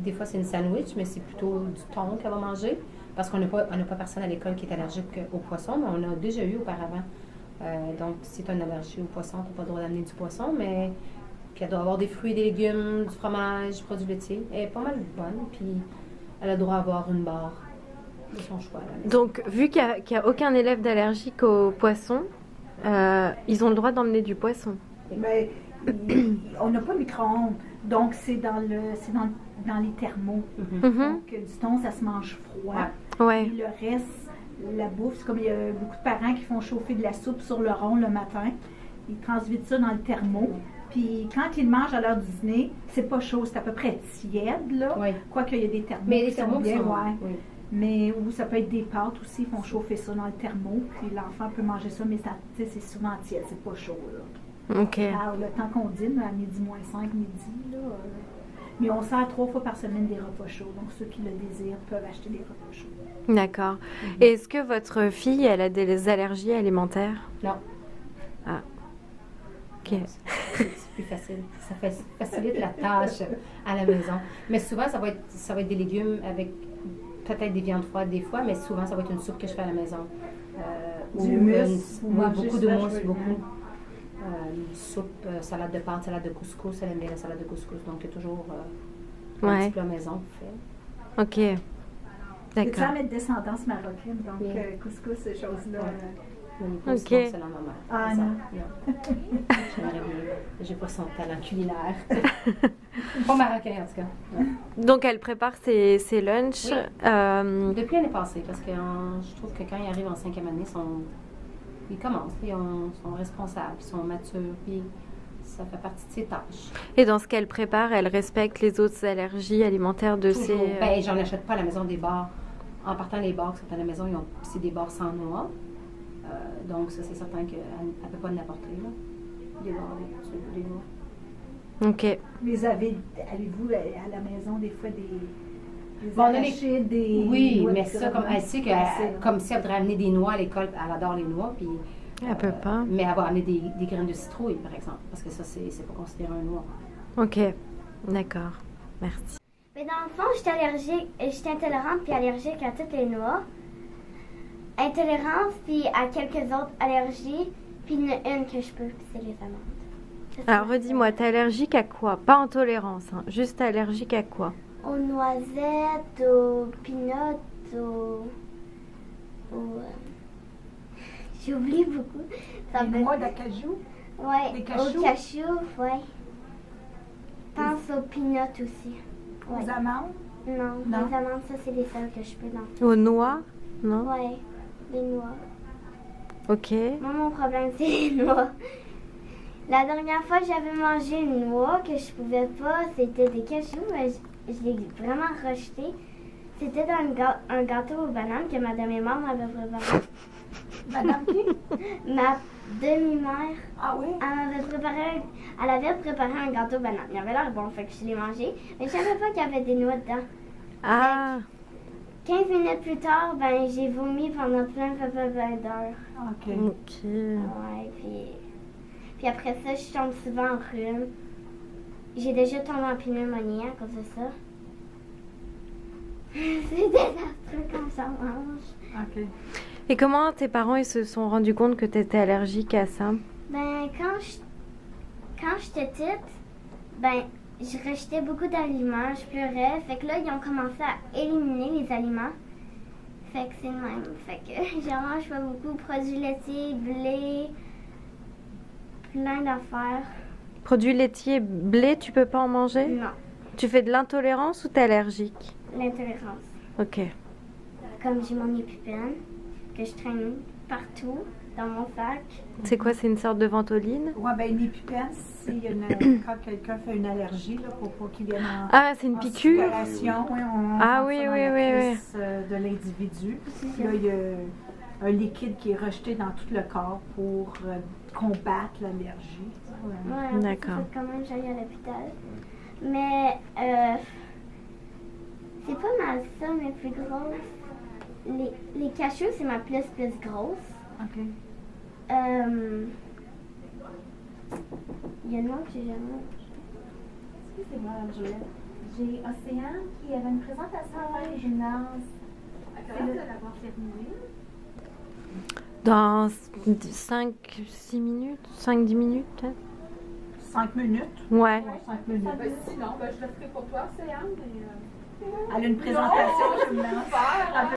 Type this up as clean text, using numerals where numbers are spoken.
Des fois, c'est une sandwich, mais c'est plutôt du thon qu'elle va manger. Parce qu'on n'a pas personne à l'école qui est allergique au poisson, mais on a déjà eu auparavant. Donc, si tu as une allergie au poisson, tu n'as pas le droit d'amener du poisson, mais puis elle doit avoir des fruits, des légumes, du fromage, du produit laitier. Elle est pas mal bonne, puis elle a le droit d'avoir une barre de son choix. Là. Donc, vu qu'il n'y a aucun élève d'allergique au poisson, ils ont le droit d'emmener du poisson. Mais on n'a pas de micro-ondes, donc c'est dans les thermos. Donc, du thon, ça se mange froid. Ouais. Et le reste, la bouffe, c'est comme il y a beaucoup de parents qui font chauffer de la soupe sur le rond le matin. Ils transvitent ça dans le thermo. Puis quand ils mangent à l'heure du dîner, c'est pas chaud, c'est à peu près tiède, là. Oui. Quoique il y a des thermos Mais les qui sont thermos bien, sont... ouais. Oui. Mais ou ça peut être des pâtes aussi, ils font chauffer ça dans le thermo. Puis l'enfant peut manger ça, mais ça, c'est souvent tiède, c'est pas chaud, là. Ok. Alors, le temps qu'on dîne, à midi moins 5, midi, là... mais on sert 3 fois par semaine des repas chauds. Donc ceux qui le désirent peuvent acheter des repas chauds. D'accord. Et est-ce que votre fille, elle a des allergies alimentaires? Non. Ah. Ok. C'est plus facile. Ça facilite la tâche à la maison. Mais souvent, ça va être des légumes avec peut-être des viandes froides des fois, mais souvent, ça va être une soupe que je fais à la maison. Du mousse. Beaucoup de mousse, beaucoup. Soupe, salade de pâtes, salade de couscous. Elle aime bien la salade de couscous. Donc, il y a toujours un petit plat maison qu'on fait. Ok. C'est D'accord. ça, mettre descendance marocaine. Donc, couscous, ces choses-là. Ok. C'est la maman. Ah non. J'aimerais bien. J'ai pas son talent culinaire. Pas marocain, en tout cas. Ouais. Donc, elle prépare ses lunchs. Oui. Depuis l'année passée, parce que je trouve que quand ils arrivent en 5e année, ils commencent, puis ils sont responsables, ils sont matures, puis ça fait partie de ses tâches. Et dans ce qu'elle prépare, elle respecte les autres allergies alimentaires de Toujours. ses... Ben, j'en achète pas à la maison des bars. En partant, les bars qui sont à la maison, c'est des bars sans noix. Donc, ça, c'est certain qu'elle ne peut pas l'apporter, là. Des bars, des noix. Ok. Mais avez-vous à la maison des fois des Bon, arachides, des... Oui, noix mais de ça, comme elle sait que, comme si elle voudrait amener des noix à l'école, elle adore les noix, puis... Elle peut pas. Mais elle va amener des graines de citrouille, par exemple, parce que ça, c'est pas considéré un noix. Ok. D'accord. Merci. Mais dans le fond, j'étais intolérante puis allergique à toutes les noix. Intolérance puis à quelques autres allergies, puis il y en a une que je peux, puis c'est les amandes. Alors, redis-moi, t'es allergique à quoi? Pas intolérance, hein. Juste allergique à quoi? Aux noisettes, aux peanuts, j'oublie beaucoup. Ça Des fait- noix d'acajou? Ouais, des cachous? aux cachous, ouais. Pense aux peanuts aussi. Aux Ouais. amandes? Non, Non. les amandes, ça c'est les seules que je peux dans. Aux noix? Non? Ouais, les noix. Ok. Moi, mon problème, c'est les noix. La dernière fois, j'avais mangé une noix que je pouvais pas. C'était des cachous, mais je l'ai vraiment rejeté. C'était dans un gâteau aux bananes que Madame Aimard m'avait préparé. Madame qui? Ma demi-mère, Ah oui? elle avait préparé un gâteau aux bananes. Il avait l'air bon, fait que je l'ai mangé. Mais je savais pas qu'il y avait des noix dedans. Ah, 15 minutes plus tard, ben j'ai vomi pendant plein d'heures. OK. ok. Ouais, puis après ça, je tombe souvent en rhume. J'ai déjà tombé en pneumonie à cause de ça. C'est désastreux quand ça mange. OK. Et comment tes parents ils se sont rendus compte que tu étais allergique à ça? Ben, quand j'étais petite, ben, je rejetais beaucoup d'aliments, je pleurais. Fait que là, ils ont commencé à éliminer les aliments. Fait que c'est le même. Fait que j'en mange pas beaucoup. Produits laitiers, blé, plein d'affaires. Produits laitiers, blé, tu peux pas en manger? Non, Tu fais de l'intolérance ou t'es allergique? l'intolérance. Ok. Comme j'ai mon épipène, que je traîne partout dans mon sac. C'est quoi, c'est une sorte de ventoline? Ouais, ben une épipène, c'est quand quelqu'un fait une allergie, là, pour pas qu'il vienne en... Ah, c'est une en piqûre? circulation, ouais, on Ah rentre oui, ça dans oui, la oui, cuisse, de l'individu. Puis là, il y a un liquide qui est rejeté dans tout le corps pour combattre l'allergie. Ouais. Ouais, D'accord. faut quand même j'aille à l'hôpital. Mais c'est pas mal ça, mes plus grosses. Les cachous, c'est ma plus grosse. OK. Il y en a que j'ai jamais. C'est moi, Juliette. J'ai Océane qui avait une présentation à faire au gymnase. À quelle heure vous allez l'avoir terminé? Dans 5-6 minutes, 5-10 minutes peut-être. 5 minutes. Ouais. 5 minutes. Sinon, je le ferai pour toi, Océane. Mais, Elle a une présentation au gymnase. Super, hein?